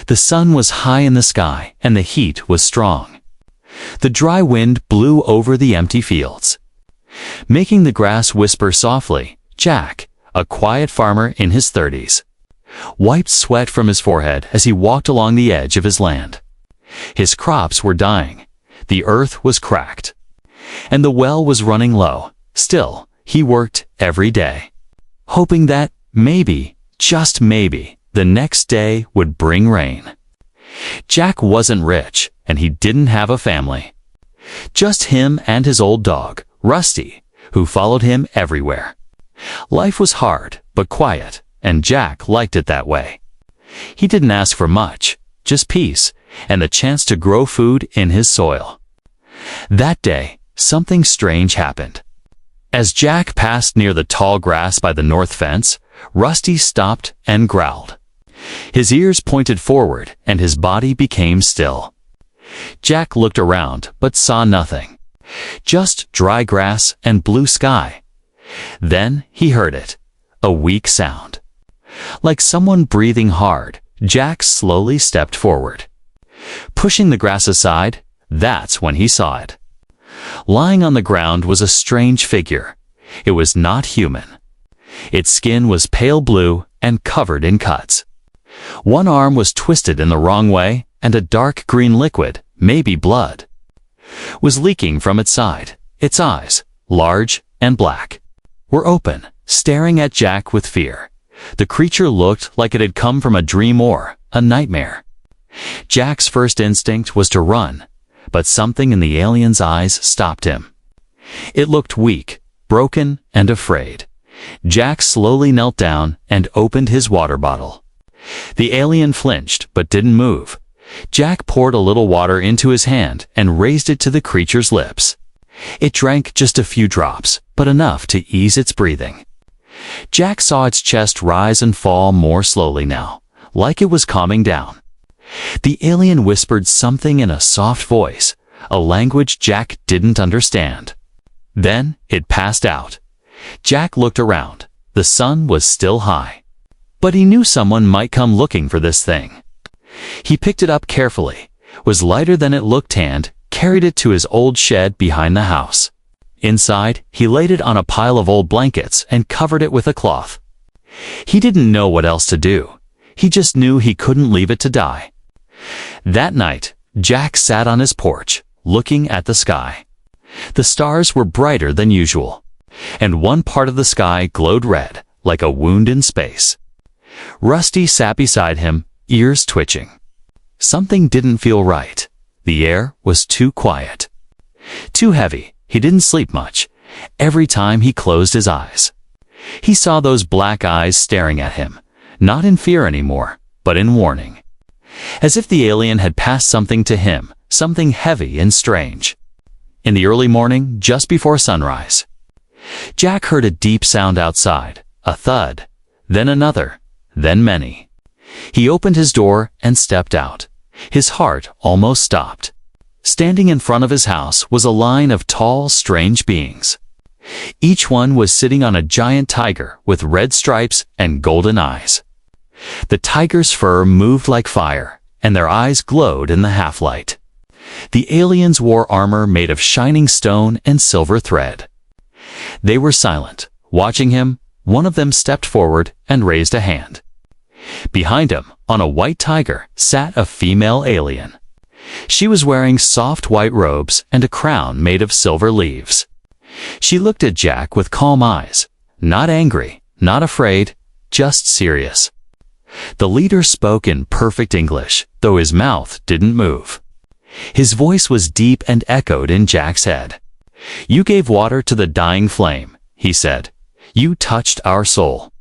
The sun was high in the sky and the heat was strong. The dry wind blew over the empty fields. Making the grass whisper softly, Jack, a quiet farmer in his 30s, wiped sweat from his forehead as he walked along the edge of his land. His crops were dying, the earth was cracked, and the well was running low. Still, he worked every day, hoping that maybe, just maybe, the next day would bring rain. Jack wasn't rich, and he didn't have a family. Just him and his old dog, Rusty, who followed him everywhere. Life was hard, but quiet, and Jack liked it that way. He didn't ask for much, just peace, and the chance to grow food in his soil. That day, something strange happened. As Jack passed near the tall grass by the north fence, Rusty stopped and growled. His ears pointed forward, and his body became still. Jack looked around, but saw nothing. Just dry grass and blue sky. Then he heard it, a weak sound. Like someone breathing hard, Jack slowly stepped forward. Pushing the grass aside, that's when he saw it. Lying on the ground was a strange figure. It was not human. Its skin was pale blue and covered in cuts. One arm was twisted in the wrong way, and a dark green liquid, maybe blood, was leaking from its side. Its eyes, large and black, were open, staring at Jack with fear. The creature looked like it had come from a dream or a nightmare. Jack's first instinct was to run, but something in the alien's eyes stopped him. It looked weak, broken, and afraid. Jack slowly knelt down and opened his water bottle. The alien flinched but didn't move. Jack poured a little water into his hand and raised it to the creature's lips. It drank just a few drops, but enough to ease its breathing. Jack saw its chest rise and fall more slowly now, like it was calming down. The alien whispered something in a soft voice, a language Jack didn't understand. Then it passed out. Jack looked around. The sun was still high. But he knew someone might come looking for this thing. He picked it up carefully, was lighter than it looked, and carried it to his old shed behind the house. Inside, he laid it on a pile of old blankets and covered it with a cloth. He didn't know what else to do. He just knew he couldn't leave it to die. That night, Jack sat on his porch, looking at the sky. The stars were brighter than usual, and one part of the sky glowed red, like a wound in space. Rusty sat beside him, ears twitching. Something didn't feel right. The air was too quiet, too heavy. He didn't sleep much. Every time he closed his eyes, he saw those black eyes staring at him, not in fear anymore, but in warning. As if the alien had passed something to him, something heavy and strange. In the early morning, just before sunrise, Jack heard a deep sound outside, a thud, then another, then many. He opened his door and stepped out. His heart almost stopped. Standing in front of his house was a line of tall, strange beings. Each one was sitting on a giant tiger with red stripes and golden eyes. The tiger's fur moved like fire, and their eyes glowed in the half-light. The aliens wore armor made of shining stone and silver thread. They were silent, watching him. One of them stepped forward and raised a hand. Behind him, on a white tiger, sat a female alien. She was wearing soft white robes and a crown made of silver leaves. She looked at Jack with calm eyes, not angry, not afraid, just serious. The leader spoke in perfect English, though his mouth didn't move. His voice was deep and echoed in Jack's head. "You gave water to the dying flame," he said. "You touched our soul.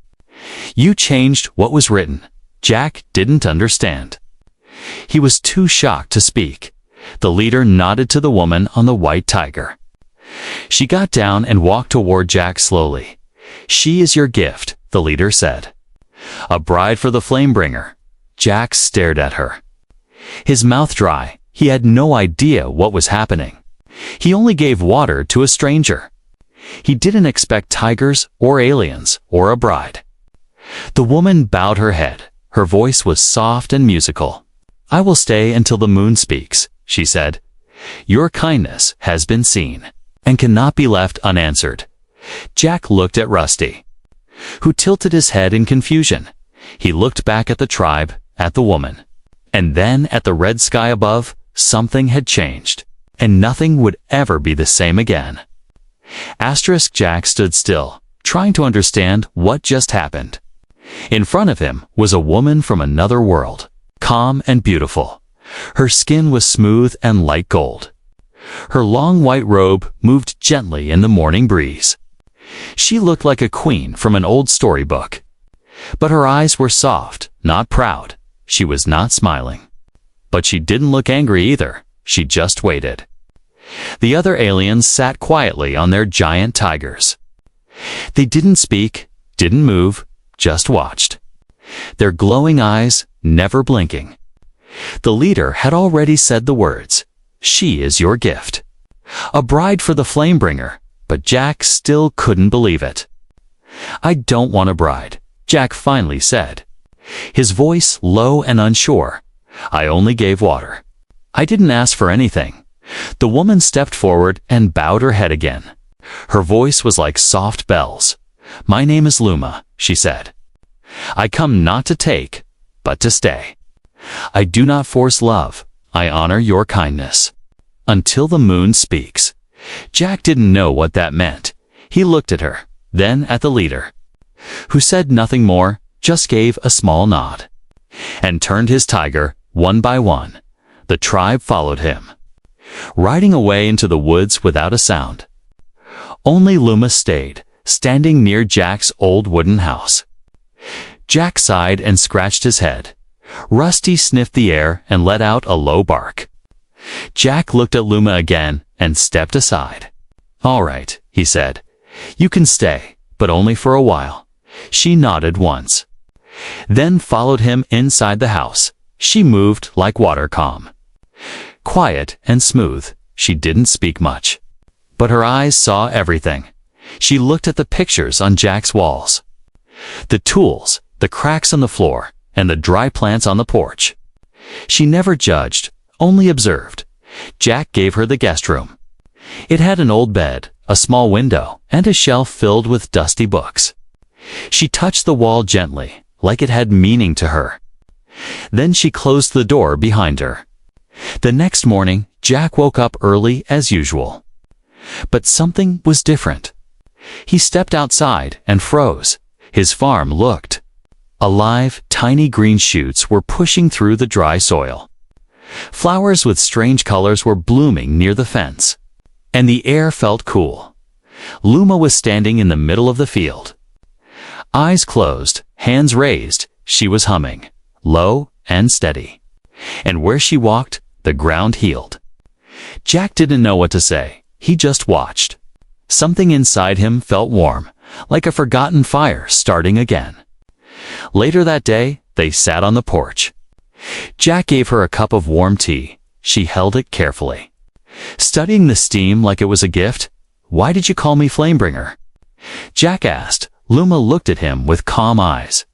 You changed what was written." Jack didn't understand. He was too shocked to speak. The leader nodded to the woman on the white tiger. She got down and walked toward Jack slowly. "She is your gift," the leader said. "A bride for the flame-bringer." Jack stared at her, his mouth dry. He had no idea what was happening. He only gave water to a stranger. He didn't expect tigers or aliens or a bride. The woman bowed her head. Her voice was soft and musical. "I will stay until the moon speaks," she said. "Your kindness has been seen and cannot be left unanswered." Jack looked at Rusty, who tilted his head in confusion. He looked back at the tribe, at the woman, and then at the red sky above. Something had changed, and nothing would ever be the same again. Jack stood still, trying to understand what just happened. In front of him was a woman from another world, calm and beautiful. Her skin was smooth and light gold. Her long white robe moved gently in the morning breeze. She looked like a queen from an old storybook. But her eyes were soft, not proud. She was not smiling. But she didn't look angry either. She just waited. The other aliens sat quietly on their giant tigers. They didn't speak, didn't move, just watched. Their glowing eyes never blinking. The leader had already said the words, "She is your gift." A bride for the Flamebringer, but Jack still couldn't believe it. "I don't want a bride," Jack finally said, his voice low and unsure. "I only gave water. I didn't ask for anything." The woman stepped forward and bowed her head again. Her voice was like soft bells. "My name is Luma," she said. "I come not to take, but to stay. I do not force love. I honor your kindness. Until the moon speaks." Jack didn't know what that meant. He looked at her, then at the leader, who said nothing more, just gave a small nod, and turned his tiger one by one. The tribe followed him, riding away into the woods without a sound. Only Luma stayed, standing near Jack's old wooden house. Jack sighed and scratched his head. Rusty sniffed the air and let out a low bark. Jack looked at Luma again and stepped aside. "All right," he said. "You can stay, but only for a while." She nodded once, then followed him inside the house. She moved like water, calm, quiet and smooth. She didn't speak much, but her eyes saw everything. She looked at the pictures on Jack's walls, the tools, the cracks on the floor, and the dry plants on the porch. She never judged, only observed. Jack gave her the guest room. It had an old bed, a small window, and a shelf filled with dusty books. She touched the wall gently, like it had meaning to her. Then she closed the door behind her. The next morning, Jack woke up early as usual. But something was different. He stepped outside and froze. His farm looked alive. Tiny green shoots were pushing through the dry soil. Flowers with strange colors were blooming near the fence, and the air felt cool. Luma was standing in the middle of the field. Eyes closed, hands raised, she was humming, low and steady. And where she walked, the ground healed. Jack didn't know what to say. He just watched. Something inside him felt warm, like a forgotten fire starting again. Later that day, they sat on the porch. Jack gave her a cup of warm tea. She held it carefully, studying the steam like it was a gift. "Why did you call me Flamebringer?" Jack asked. Luma looked at him with calm eyes.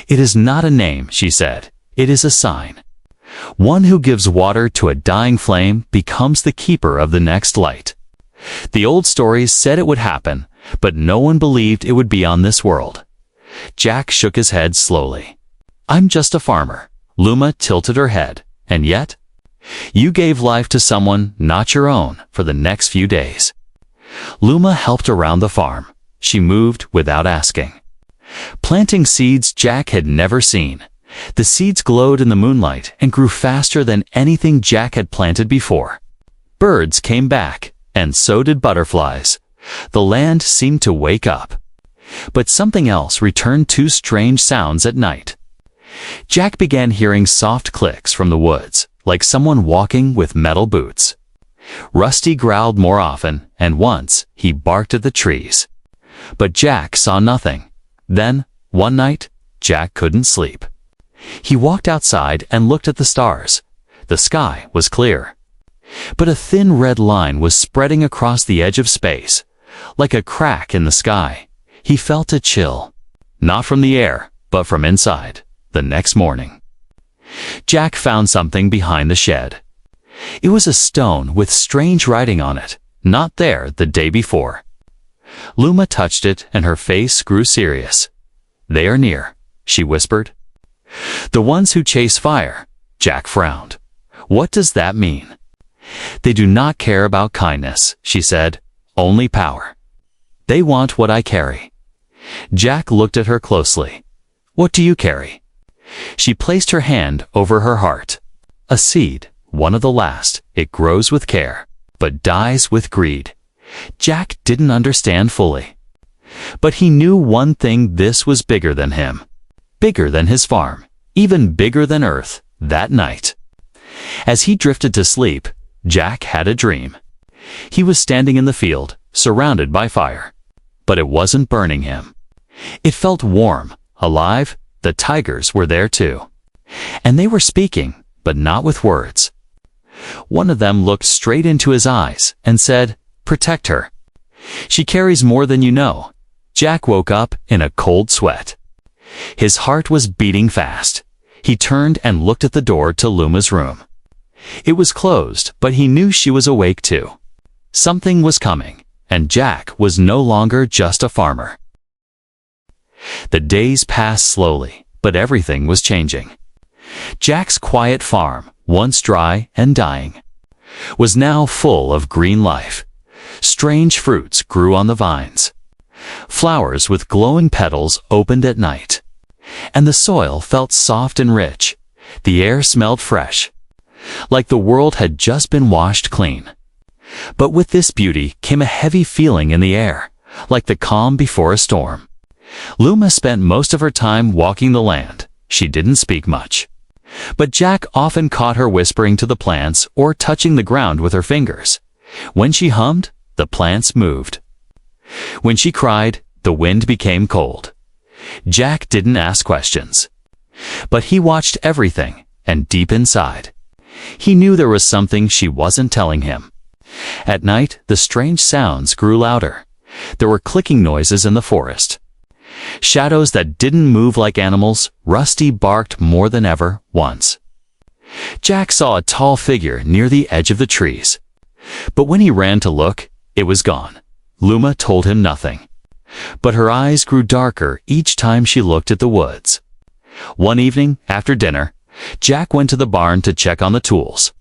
"It is not a name," she said. "It is a sign. One who gives water to a dying flame becomes the keeper of the next light. The old stories said it would happen, but no one believed it would be on this world." Jack shook his head slowly. "I'm just a farmer." Luma tilted her head. "And yet, you gave life to someone not your own for the next few days." Luma helped around the farm. She moved without asking, planting seeds Jack had never seen. The seeds glowed in the moonlight and grew faster than anything Jack had planted before. Birds came back, and so did butterflies. The land seemed to wake up. But something else returned. Two strange sounds at night. Jack began hearing soft clicks from the woods, like someone walking with metal boots. Rusty growled more often, and once he barked at the trees. But Jack saw nothing. Then, one night, Jack couldn't sleep. He walked outside and looked at the stars. The sky was clear, but a thin red line was spreading across the edge of space, like a crack in the sky. He felt a chill, not from the air, but from inside. The next morning, Jack found something behind the shed. It was a stone with strange writing on it, not there the day before. Luma touched it and her face grew serious. "They are near," she whispered. "The ones who chase fire." Jack frowned. "What does that mean?" "They do not care about kindness," she said, "only power. They want what I carry." Jack looked at her closely. "What do you carry?" She placed her hand over her heart. "A seed, one of the last. It grows with care, but dies with greed." Jack didn't understand fully. But he knew one thing: this was bigger than him. Bigger than his farm. Even bigger than Earth. That night, as he drifted to sleep, Jack had a dream. He was standing in the field, surrounded by fire. But it wasn't burning him. It felt warm, alive. The tigers were there too. And they were speaking, but not with words. One of them looked straight into his eyes and said, "Protect her. She carries more than you know." Jack woke up in a cold sweat. His heart was beating fast. He turned and looked at the door to Luma's room. It was closed, but he knew she was awake too. Something was coming, and Jack was no longer just a farmer. The days passed slowly, but everything was changing. Jack's quiet farm, once dry and dying, was now full of green life. Strange fruits grew on the vines. Flowers with glowing petals opened at night. And the soil felt soft and rich. The air smelled fresh, like the world had just been washed clean. But with this beauty came a heavy feeling in the air, like the calm before a storm. Luma spent most of her time walking the land. She didn't speak much. But Jack often caught her whispering to the plants or touching the ground with her fingers. When she hummed, the plants moved. When she cried, the wind became cold. Jack didn't ask questions. But he watched everything, and deep inside, he knew there was something she wasn't telling him. At night, the strange sounds grew louder. There were clicking noises in the forest. Shadows that didn't move like animals. Rusty barked more than ever once. Jack saw a tall figure near the edge of the trees. But when he ran to look, it was gone. Luma told him nothing. But her eyes grew darker each time she looked at the woods. One evening, after dinner, Jack went to the barn to check on the tools.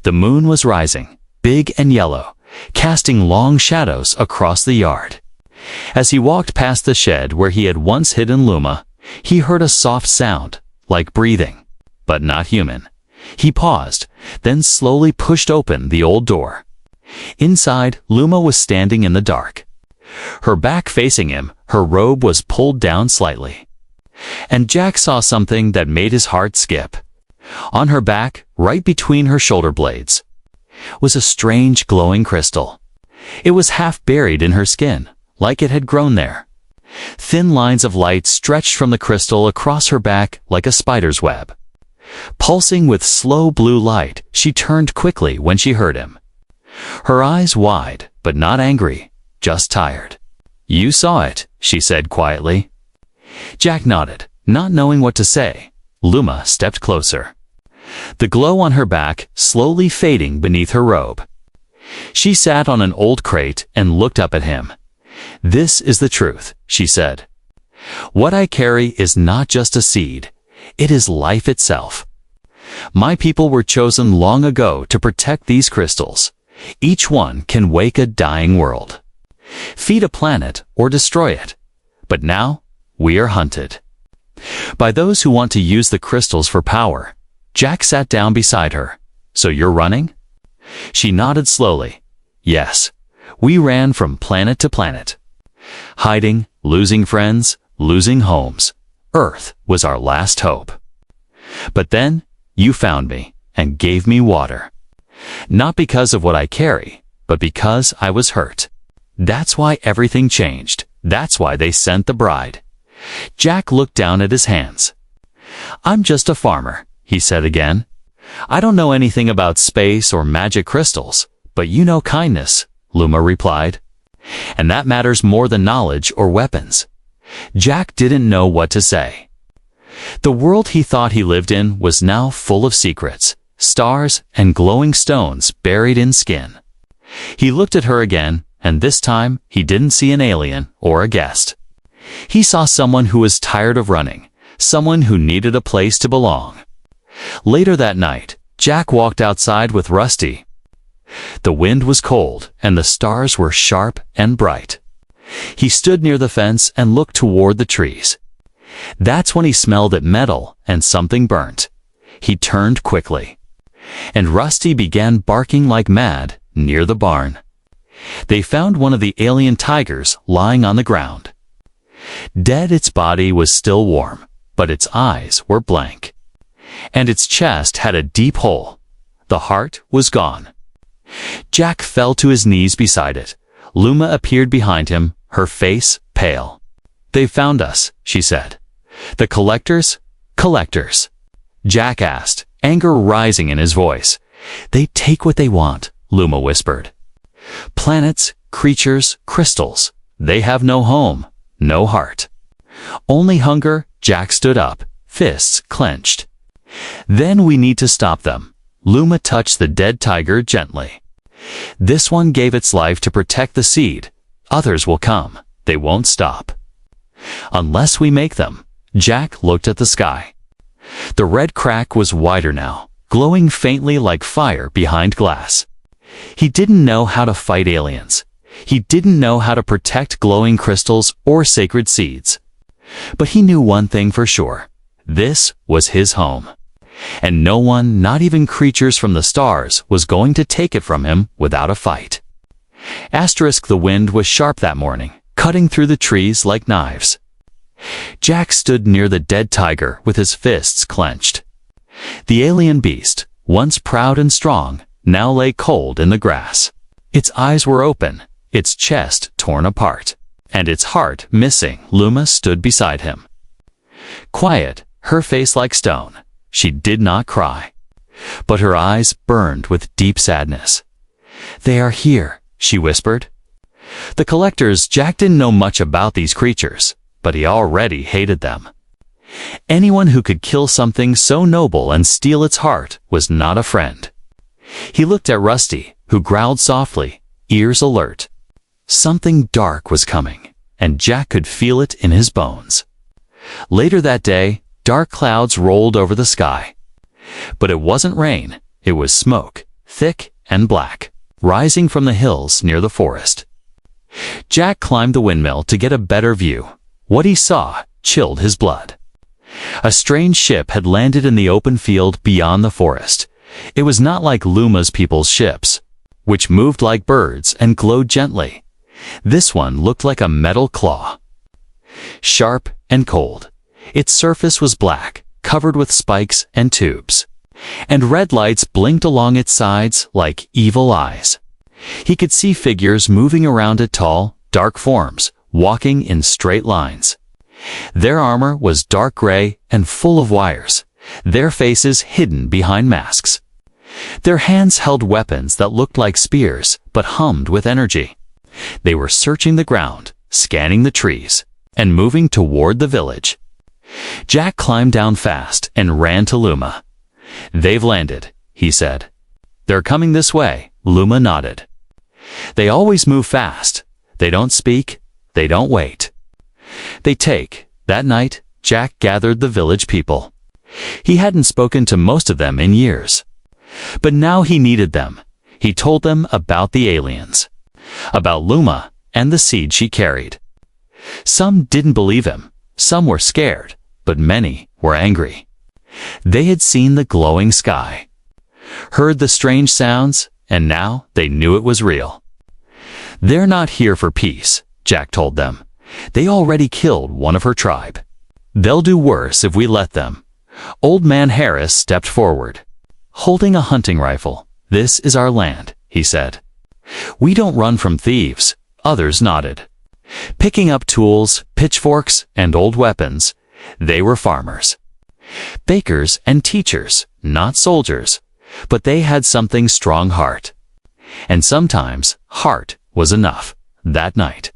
The moon was rising, big and yellow, casting long shadows across the yard. As he walked past the shed where he had once hidden Luma, he heard a soft sound, like breathing, but not human. He paused, then slowly pushed open the old door. Inside, Luma was standing in the dark. Her back facing him, her robe was pulled down slightly. And Jack saw something that made his heart skip. On her back, right between her shoulder blades, was a strange glowing crystal. It was half buried in her skin, like it had grown there. Thin lines of light stretched from the crystal across her back like a spider's web. Pulsing with slow blue light, she turned quickly when she heard him. Her eyes wide, but not angry, just tired. "You saw it," she said quietly. Jack nodded, not knowing what to say. Luma stepped closer. The glow on her back slowly fading beneath her robe. She sat on an old crate and looked up at him. "This is the truth," she said. "What I carry is not just a seed. It is life itself. My people were chosen long ago to protect these crystals. Each one can wake a dying world, feed a planet, or destroy it. But now, we are hunted by those who want to use the crystals for power." Jack sat down beside her. "So you're running?" She nodded slowly. "Yes, we ran from planet to planet. Hiding, losing friends, losing homes. Earth was our last hope. But then, you found me and gave me water. Not because of what I carry, but because I was hurt. That's why everything changed. That's why they sent the bride." Jack looked down at his hands. "I'm just a farmer," he said again. "I don't know anything about space or magic crystals, but you know kindness," Luma replied. "And that matters more than knowledge or weapons." Jack didn't know what to say. The world he thought he lived in was now full of secrets, stars, and glowing stones buried in skin. He looked at her again, and this time he didn't see an alien or a guest. He saw someone who was tired of running, someone who needed a place to belong. Later that night, Jack walked outside with Rusty. The wind was cold, and the stars were sharp and bright. He stood near the fence and looked toward the trees. That's when he smelled at metal and something burnt. He turned quickly, and Rusty began barking like mad near the barn. They found one of the alien tigers lying on the ground. Dead, its body was still warm, but its eyes were blank. And its chest had a deep hole. The heart was gone. Jack fell to his knees beside it. Luma appeared behind him, her face pale. "They found us," she said. "The collectors?" "Collectors?" Jack asked, anger rising in his voice. "They take what they want," Luma whispered. "Planets, creatures, crystals. They have no home, no heart. Only hunger." Jack stood up, fists clenched. "Then we need to stop them." Luma touched the dead tiger gently. "This one gave its life to protect the seed. Others will come. They won't stop. Unless we make them." Jack looked at the sky. The red crack was wider now, glowing faintly like fire behind glass. He didn't know how to fight aliens. He didn't know how to protect glowing crystals or sacred seeds. But he knew one thing for sure. This was his home. And no one, not even creatures from the stars, was going to take it from him without a fight. The wind was sharp that morning, cutting through the trees like knives. Jack stood near the dead tiger with his fists clenched. The alien beast, once proud and strong, now lay cold in the grass. Its eyes were open, its chest torn apart, and its heart missing. Luma stood beside him. Quiet, her face like stone. She did not cry, but her eyes burned with deep sadness. "They are here," she whispered. The collectors. Jack didn't know much about these creatures, but he already hated them. Anyone who could kill something so noble and steal its heart was not a friend. He looked at Rusty, who growled softly, ears alert. Something dark was coming, and Jack could feel it in his bones. Later that day, dark clouds rolled over the sky. But it wasn't rain, it was smoke, thick and black, rising from the hills near the forest. Jack climbed the windmill to get a better view. What he saw chilled his blood. A strange ship had landed in the open field beyond the forest. It was not like Luma's people's ships, which moved like birds and glowed gently. This one looked like a metal claw. Sharp and cold. Its surface was black, covered with spikes and tubes, and red lights blinked along its sides like evil eyes. He could see figures moving around it, tall, dark forms, walking in straight lines. Their armor was dark gray and full of wires, their faces hidden behind masks. Their hands held weapons that looked like spears, but hummed with energy. They were searching the ground, scanning the trees, and moving toward the village. Jack climbed down fast and ran to Luma. "They've landed," he said. "They're coming this way," Luma nodded. "They always move fast. They don't speak. They don't wait. They take." That night, Jack gathered the village people. He hadn't spoken to most of them in years. But now he needed them. He told them about the aliens, about Luma and the seed she carried. Some didn't believe him. Some were scared, but many were angry. They had seen the glowing sky, heard the strange sounds, and now they knew it was real. "They're not here for peace," Jack told them. "They already killed one of her tribe. They'll do worse if we let them." Old Man Harris stepped forward, holding a hunting rifle. "This is our land," he said. "We don't run from thieves." Others nodded. Picking up tools, pitchforks, and old weapons, they were farmers. Bakers and teachers, not soldiers, but they had something strong heart. And sometimes heart was enough. That night,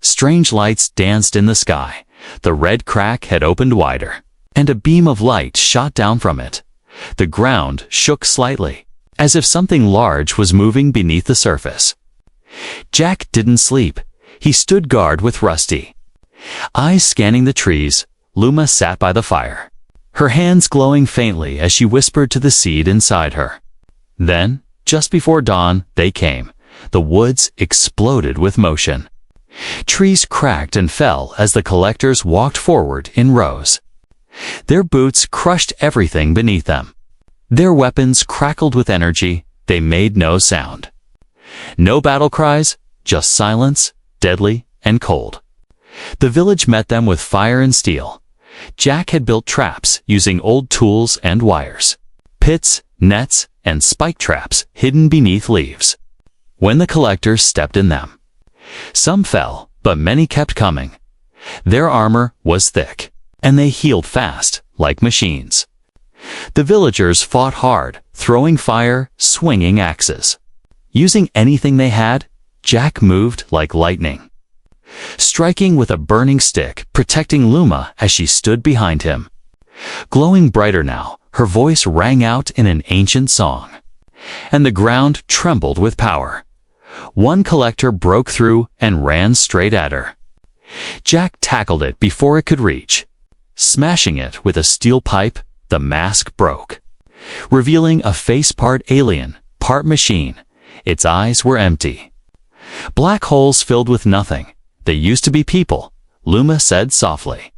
strange lights danced in the sky. The red crack had opened wider. and a beam of light shot down from it. The ground shook slightly, as if something large was moving beneath the surface. Jack didn't sleep. He stood guard with Rusty. Eyes scanning the trees, Luma sat by the fire, her hands glowing faintly as she whispered to the seed inside her. Then, just before dawn, they came. The woods exploded with motion. Trees cracked and fell as the collectors walked forward in rows. Their boots crushed everything beneath them. Their weapons crackled with energy. They made no sound. No battle cries, just silence, deadly and cold. The village met them with fire and steel. Jack had built traps using old tools and wires. Pits, nets, and spike traps hidden beneath leaves. When the collectors stepped in them, some fell, but many kept coming. Their armor was thick, and they healed fast, like machines. The villagers fought hard, throwing fire, swinging axes. Using anything they had, Jack moved like lightning, striking with a burning stick, protecting Luma as she stood behind him. Glowing brighter now, her voice rang out in an ancient song, and the ground trembled with power. One collector broke through and ran straight at her. Jack tackled it before it could reach. Smashing it with a steel pipe, the mask broke, revealing a face part alien, part machine. Its eyes were empty. Black holes filled with nothing. They used to be people, Luma said softly.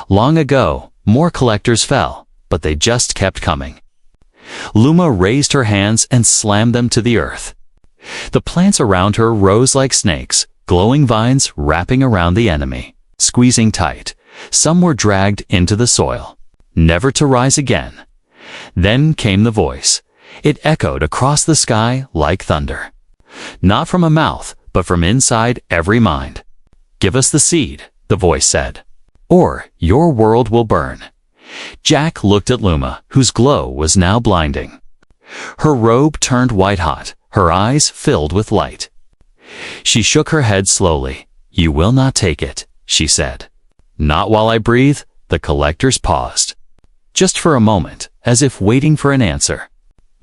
Long ago, more collectors fell, but they just kept coming. Luma raised her hands and slammed them to the earth. The plants around her rose like snakes, glowing vines wrapping around the enemy, squeezing tight. Some were dragged into the soil, never to rise again. Then came the voice. It echoed across the sky like thunder. Not from a mouth, but from inside every mind. "Give us the seed," the voice said, "or your world will burn." Jack looked at Luma, whose glow was now blinding. Her robe turned white-hot, her eyes filled with light. She shook her head slowly. "You will not take it," she said. "Not while I breathe." The collectors paused, just for a moment, as if waiting for an answer.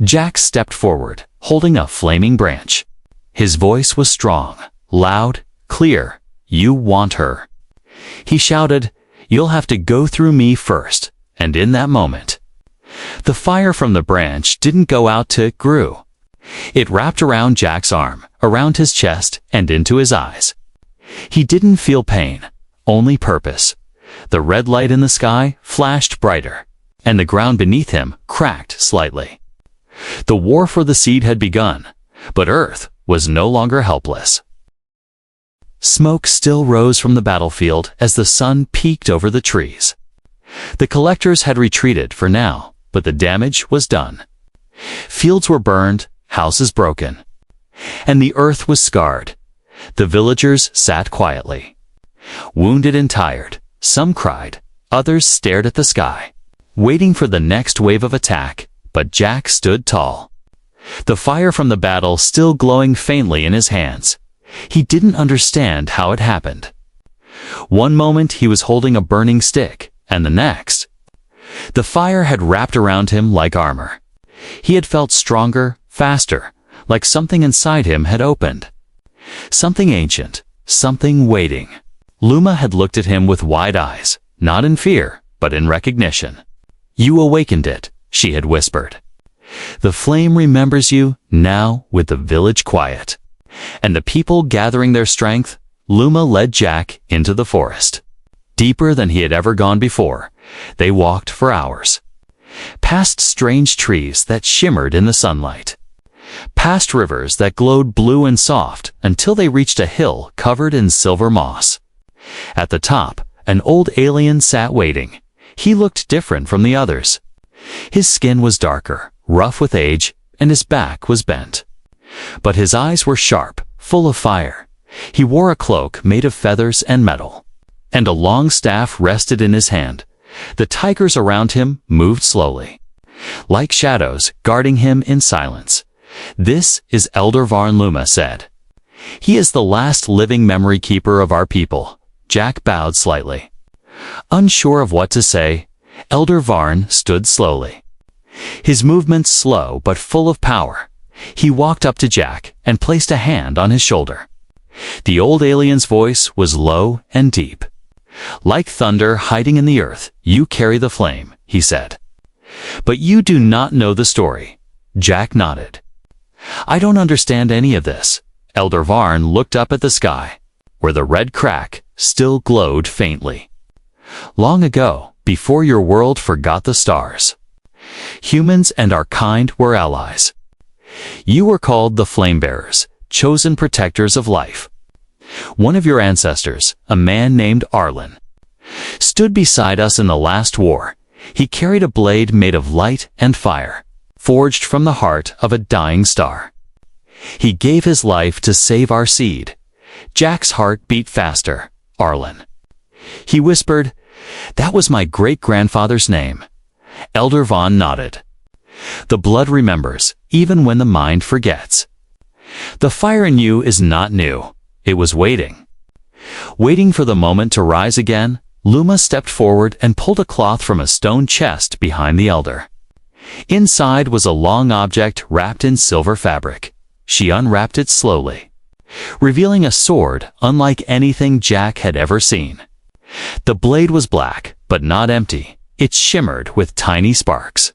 Jack stepped forward, holding a flaming branch. His voice was strong, loud, clear. "You want her." He shouted, "You'll have to go through me first." And in that moment, the fire from the branch didn't go out till it grew. It wrapped around Jack's arm, around his chest, and into his eyes. He didn't feel pain, only purpose. The red light in the sky flashed brighter, and the ground beneath him cracked slightly. The war for the seed had begun, but Earth was no longer helpless. Smoke still rose from the battlefield as the sun peeked over the trees. The collectors had retreated for now, but the damage was done. Fields were burned, houses broken, and the earth was scarred. The villagers sat quietly, wounded and tired. Some cried, others stared at the sky, waiting for the next wave of attack, but Jack stood tall, the fire from the battle still glowing faintly in his hands. He didn't understand how it happened. One moment he was holding a burning stick, and the next, the fire had wrapped around him like armor. He had felt stronger, faster, like something inside him had opened. Something ancient, something waiting. Luma had looked at him with wide eyes, not in fear, but in recognition. "You awakened it," she had whispered. "The flame remembers you now." With the village quiet, and the people gathering their strength, Luma led Jack into the forest. Deeper than he had ever gone before, they walked for hours. Past strange trees that shimmered in the sunlight. Past rivers that glowed blue and soft until they reached a hill covered in silver moss. At the top, an old alien sat waiting. He looked different from the others. His skin was darker, rough with age, and his back was bent. But his eyes were sharp, full of fire. He wore a cloak made of feathers and metal, and a long staff rested in his hand. The tigers around him moved slowly, like shadows guarding him in silence. "This is Elder Varn," Luma said. "He is the last living memory keeper of our people." Jack bowed slightly, unsure of what to say. Elder Varn stood slowly. His movements slow but full of power. He walked up to Jack and placed a hand on his shoulder. The old alien's voice was low and deep. "Like thunder hiding in the earth, you carry the flame," he said. "But you do not know the story." Jack nodded. "I don't understand any of this." Elder Varn looked up at the sky, where the red crack still glowed faintly. "Long ago, before your world forgot the stars, humans and our kind were allies. You were called the Flamebearers, chosen protectors of life. One of your ancestors, a man named Arlen, stood beside us in the last war. He carried a blade made of light and fire, forged from the heart of a dying star. He gave his life to save our seed." Jack's heart beat faster. "Arlen." He whispered, "That was my great-grandfather's name." Elder Von nodded. "The blood remembers, even when the mind forgets. The fire in you is not new. It was waiting." Waiting for the moment to rise again, Luma stepped forward and pulled a cloth from a stone chest behind the elder. Inside was a long object wrapped in silver fabric. She unwrapped it slowly, revealing a sword unlike anything Jack had ever seen. The blade was black, but not empty. It shimmered with tiny sparks,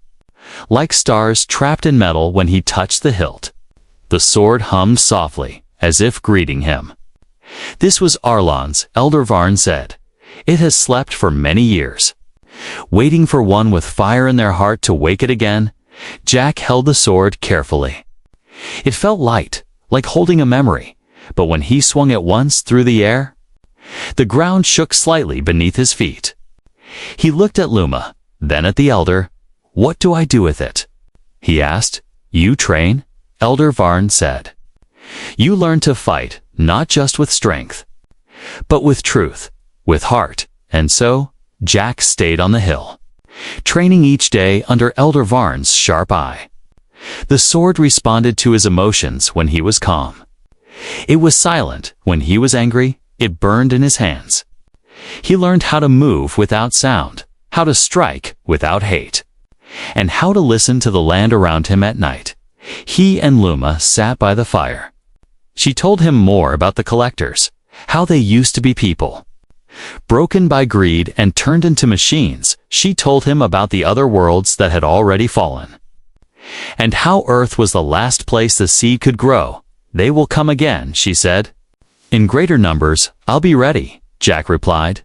like stars trapped in metal when he touched the hilt. The sword hummed softly, as if greeting him. "This was Arlon's," Elder Varn said. "It has slept for many years, waiting for one with fire in their heart to wake it again." Jack held the sword carefully. It felt light, like holding a memory, but when he swung it once through the air, the ground shook slightly beneath his feet. He looked at Luma, then at the elder. "What do I do with it?" he asked. "You train," Elder Varn said. "You learn to fight, not just with strength, but with truth, with heart." And so, Jack stayed on the hill, training each day under Elder Varn's sharp eye. The sword responded to his emotions when he was calm. It was silent when he was angry. It burned in his hands. He learned how to move without sound, how to strike without hate, and how to listen to the land around him at night. He and Luma sat by the fire. She told him more about the collectors, how they used to be people, broken by greed and turned into machines. She told him about the other worlds that had already fallen, and how Earth was the last place the seed could grow. "They will come again," she said. "In greater numbers. I'll be ready," Jack replied.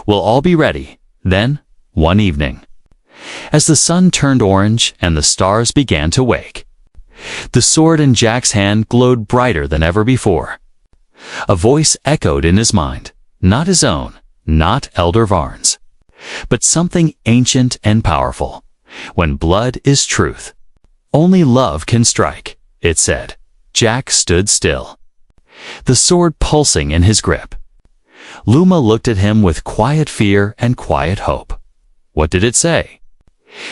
"We'll all be ready." Then, one evening, as the sun turned orange and the stars began to wake, the sword in Jack's hand glowed brighter than ever before. A voice echoed in his mind, not his own, not Elder Varn's, but something ancient and powerful. "When blood is truth, only love can strike," it said. Jack stood still, the sword pulsing in his grip. Luma looked at him with quiet fear and quiet hope. "What did it say?"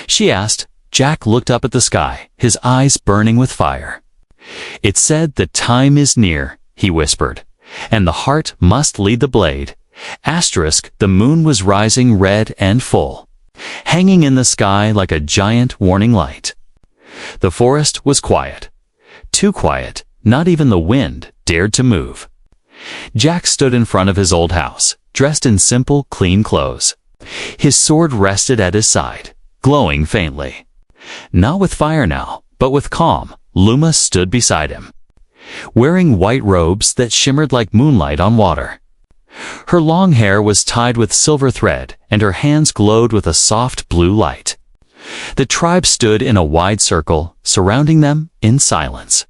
she asked. Jack looked up at the sky, his eyes burning with fire. "It said the time is near," he whispered, "and the heart must lead the blade." The moon was rising red and full, hanging in the sky like a giant warning light. The forest was quiet, too quiet, not even the wind dared to move. Jack stood in front of his old house, dressed in simple, clean clothes. His sword rested at his side, glowing faintly. Not with fire now, but with calm. Luma stood beside him, wearing white robes that shimmered like moonlight on water. Her long hair was tied with silver thread, and her hands glowed with a soft blue light. The tribe stood in a wide circle, surrounding them in silence.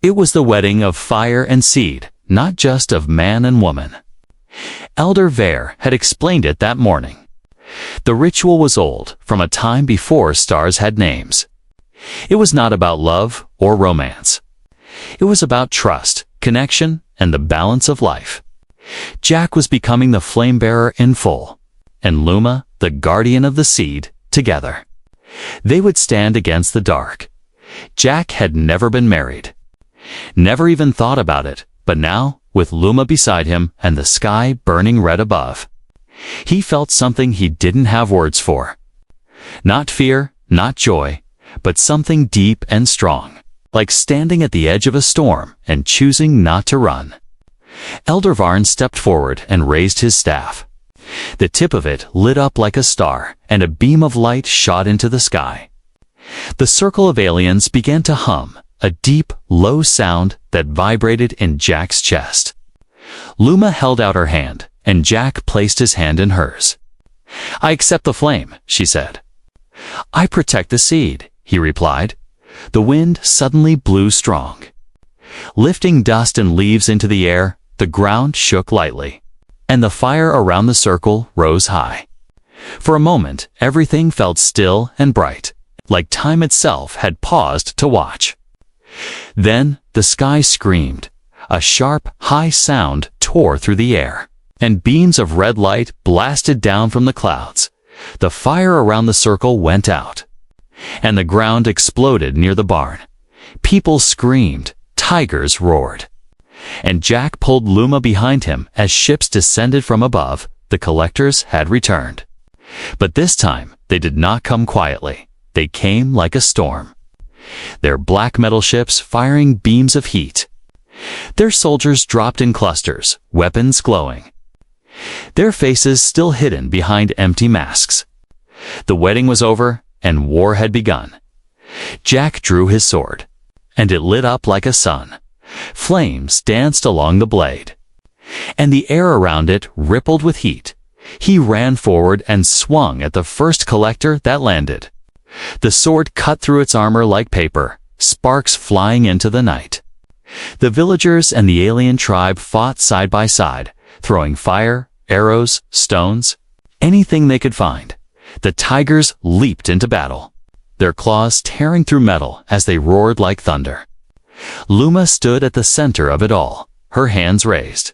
It was the wedding of fire and seed, not just of man and woman. Elder Vare had explained it that morning. The ritual was old, from a time before stars had names. It was not about love or romance. It was about trust, connection, and the balance of life. Jack was becoming the flame bearer in full, and Luma, the guardian of the seed, together. They would stand against the dark. Jack had never been married, never even thought about it, but now, with Luma beside him and the sky burning red above, He felt something he didn't have words for. Not fear, not joy, but something deep and strong, like standing at the edge of a storm and choosing not to run. Elder Varn stepped forward and raised his staff. The tip of it lit up like a star, and a beam of light shot into the sky. The circle of aliens began to hum, a deep, low sound that vibrated in Jack's chest. Luma held out her hand, and Jack placed his hand in hers. "I accept the flame," she said. "I protect the seed," he replied. The wind suddenly blew strong. Lifting dust and leaves into the air, the ground shook lightly, and the fire around the circle rose high. For a moment, everything felt still and bright, like time itself had paused to watch. Then the sky screamed. A sharp, high sound tore through the air, and beams of red light blasted down from the clouds. The fire around the circle went out, and the ground exploded near the barn. People screamed, tigers roared, and Jack pulled Luma behind him as ships descended from above. The collectors had returned. But this time, they did not come quietly. They came like a storm. Their black metal ships firing beams of heat. Their soldiers dropped in clusters, weapons glowing. Their faces still hidden behind empty masks. The wedding was over, and war had begun. Jack drew his sword, and it lit up like a sun. Flames danced along the blade, and the air around it rippled with heat. He ran forward and swung at the first collector that landed. The sword cut through its armor like paper, sparks flying into the night. The villagers and the alien tribe fought side by side, throwing fire, arrows, stones, anything they could find. The tigers leaped into battle, their claws tearing through metal as they roared like thunder. Luma stood at the center of it all, her hands raised.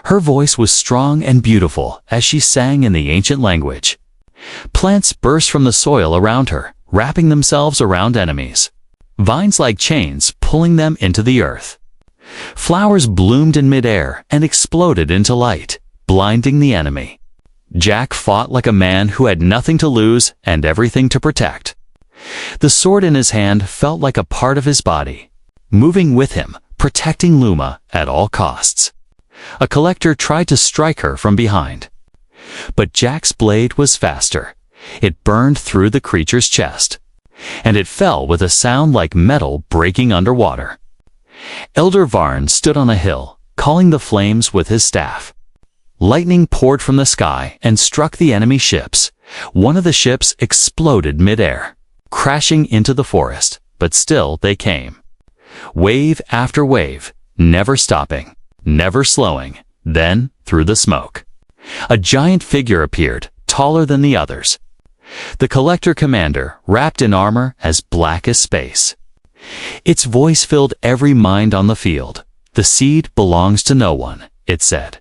Her voice was strong and beautiful as she sang in the ancient language. Plants burst from the soil around her, wrapping themselves around enemies. Vines like chains pulling them into the earth. Flowers bloomed in midair and exploded into light, blinding the enemy. Jack fought like a man who had nothing to lose and everything to protect. The sword in his hand felt like a part of his body, moving with him, protecting Luma at all costs. A collector tried to strike her from behind, but Jack's blade was faster. It burned through the creature's chest, and it fell with a sound like metal breaking underwater. Elder Varn stood on a hill, calling the flames with his staff. Lightning poured from the sky and struck the enemy ships. One of the ships exploded midair, crashing into the forest, but still they came. Wave after wave, never stopping, never slowing. Then, through the smoke, a giant figure appeared, taller than the others. The collector commander, wrapped in armor as black as space. Its voice filled every mind on the field. "The seed belongs to no one," it said.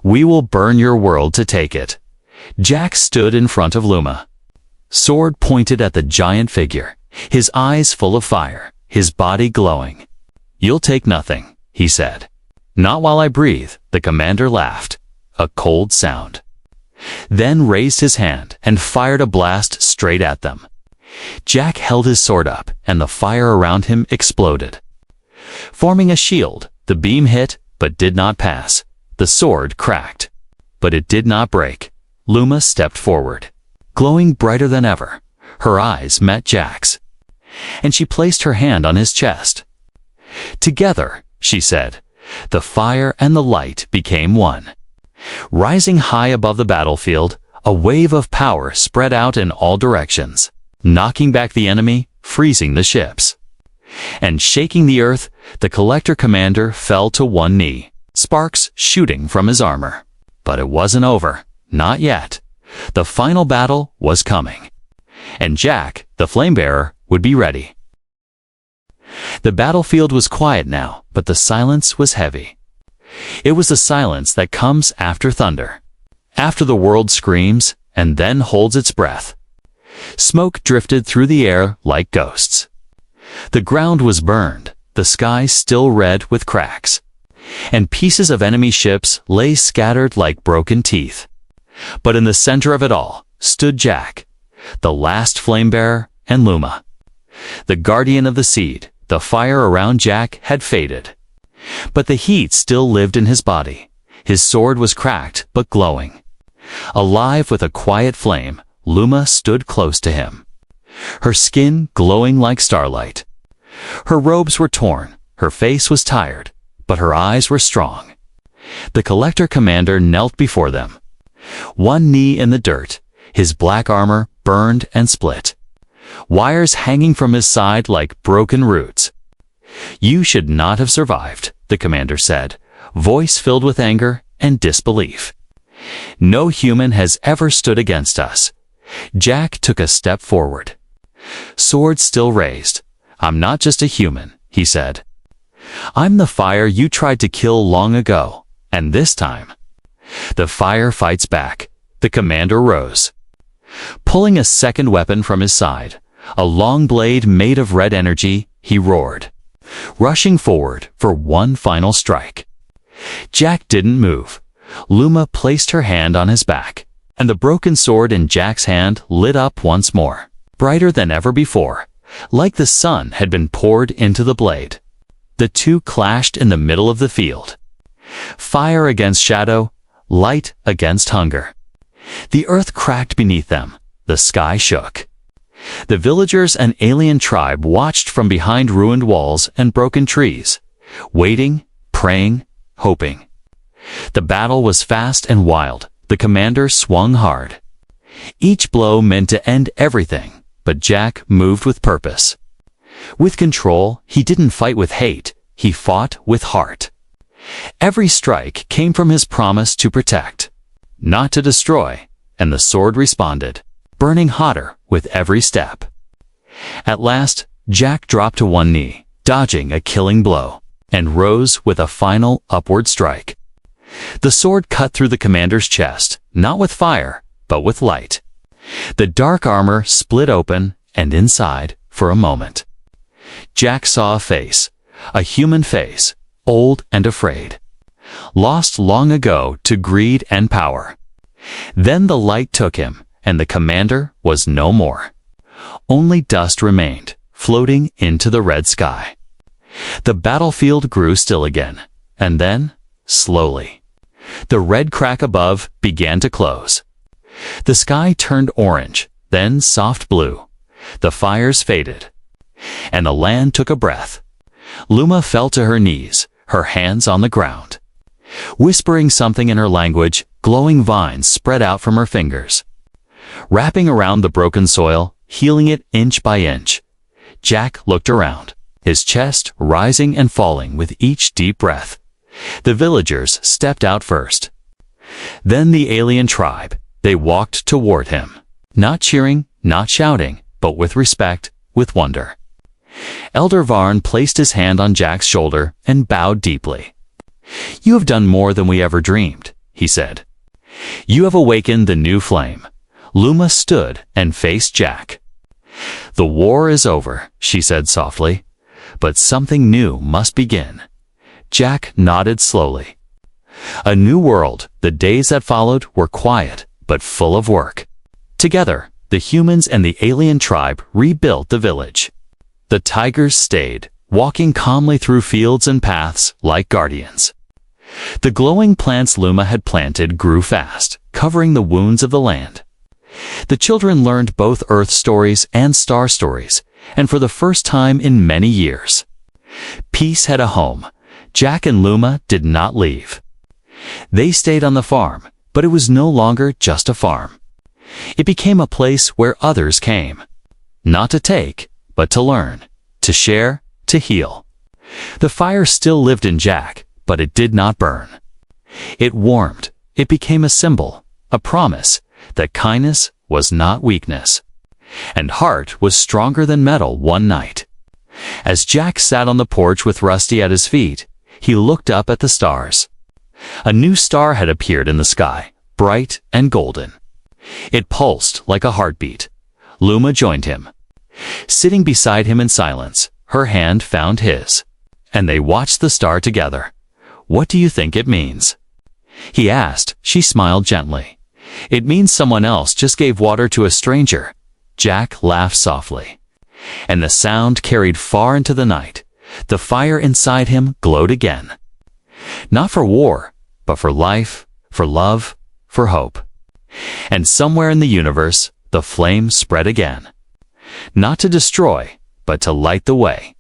"We will burn your world to take it." Jack stood in front of Luma, sword pointed at the giant figure, his eyes full of fire, his body glowing. "You'll take nothing," he said. "Not while I breathe," the commander laughed, a cold sound. Then raised his hand and fired a blast straight at them. Jack held his sword up, and the fire around him exploded. Forming a shield, the beam hit, but did not pass. The sword cracked, but it did not break. Luma stepped forward, glowing brighter than ever. Her eyes met Jack's, and she placed her hand on his chest. "Together," she said, "the fire and the light became one." Rising high above the battlefield, a wave of power spread out in all directions, knocking back the enemy, freezing the ships. And shaking the earth, the collector commander fell to one knee, sparks shooting from his armor. But it wasn't over, not yet. The final battle was coming, and Jack, the flame-bearer, would be ready. The battlefield was quiet now, but the silence was heavy. It was the silence that comes after thunder, after the world screams and then holds its breath. Smoke drifted through the air like ghosts. The ground was burned, the sky still red with cracks, and pieces of enemy ships lay scattered like broken teeth. But in the center of it all stood Jack, the last flame-bearer, and Luma. The guardian of the seed. The fire around Jack had faded, but the heat still lived in his body. His sword was cracked but glowing. Alive with a quiet flame, Luma stood close to him, her skin glowing like starlight. Her robes were torn, her face was tired, but her eyes were strong. The Collector Commander knelt before them, one knee in the dirt, his black armor burned and split, wires hanging from his side like broken roots. "You should not have survived," the commander said, voice filled with anger and disbelief. "No human has ever stood against us." Jack took a step forward, sword still raised. "I'm not just a human," he said. "I'm the fire you tried to kill long ago, and this time the fire fights back." The commander rose, pulling a second weapon from his side, a long blade made of red energy. He roared, rushing forward for one final strike. Jack didn't move. Luma placed her hand on his back, and the broken sword in Jack's hand lit up once more, brighter than ever before, like the sun had been poured into the blade. The two clashed in the middle of the field. Fire against shadow, light against hunger. The earth cracked beneath them. The sky shook. The villagers and alien tribe watched from behind ruined walls and broken trees, waiting, praying, hoping. The battle was fast and wild. The commander swung hard. Each blow meant to end everything, but Jack moved with purpose. With control, he didn't fight with hate, he fought with heart. Every strike came from his promise to protect, not to destroy, and the sword responded, burning hotter with every step. At last, Jack dropped to one knee, dodging a killing blow, and rose with a final upward strike. The sword cut through the commander's chest, not with fire, but with light. The dark armor split open, and inside, for a moment, Jack saw a face, a human face, old and afraid, lost long ago to greed and power. Then the light took him, and the commander was no more. Only dust remained, floating into the red sky. The battlefield grew still again, and then, slowly, the red crack above began to close. The sky turned orange, then soft blue. The fires faded, and the land took a breath. Luma fell to her knees, her hands on the ground. Whispering something in her language, glowing vines spread out from her fingers, wrapping around the broken soil, healing it inch by inch. Jack looked around, his chest rising and falling with each deep breath. The villagers stepped out first. Then the alien tribe. They walked toward him, not cheering, not shouting, but with respect, with wonder. Elder Varn placed his hand on Jack's shoulder and bowed deeply. "You have done more than we ever dreamed," he said. "You have awakened the new flame." Luma stood and faced Jack. "The war is over," she said softly, "but something new must begin." Jack nodded slowly. A new world. The days that followed were quiet, but full of work. Together, the humans and the alien tribe rebuilt the village. The tigers stayed, walking calmly through fields and paths like guardians. The glowing plants Luma had planted grew fast, covering the wounds of the land. The children learned both Earth stories and star stories, and for the first time in many years, peace had a home. Jack and Luma did not leave. They stayed on the farm, but it was no longer just a farm. It became a place where others came, not to take, but to learn, to share, to heal. The fire still lived in Jack, but it did not burn. It warmed. It became a symbol, a promise that kindness was not weakness, and heart was stronger than metal. One night, as Jack sat on the porch with Rusty at his feet, he looked up at the stars. A new star had appeared in the sky, bright and golden. It pulsed like a heartbeat. Luma joined him. Sitting beside him in silence, her hand found his, and they watched the star together. "What do you think it means?" he asked. She smiled gently. It means someone else just gave water to a stranger. Jack laughed softly. And the sound carried far into the night. The fire inside him glowed again. Not for war, but for life, for love, for hope. And somewhere in the universe, the flame spread again. Not to destroy, but to light the way.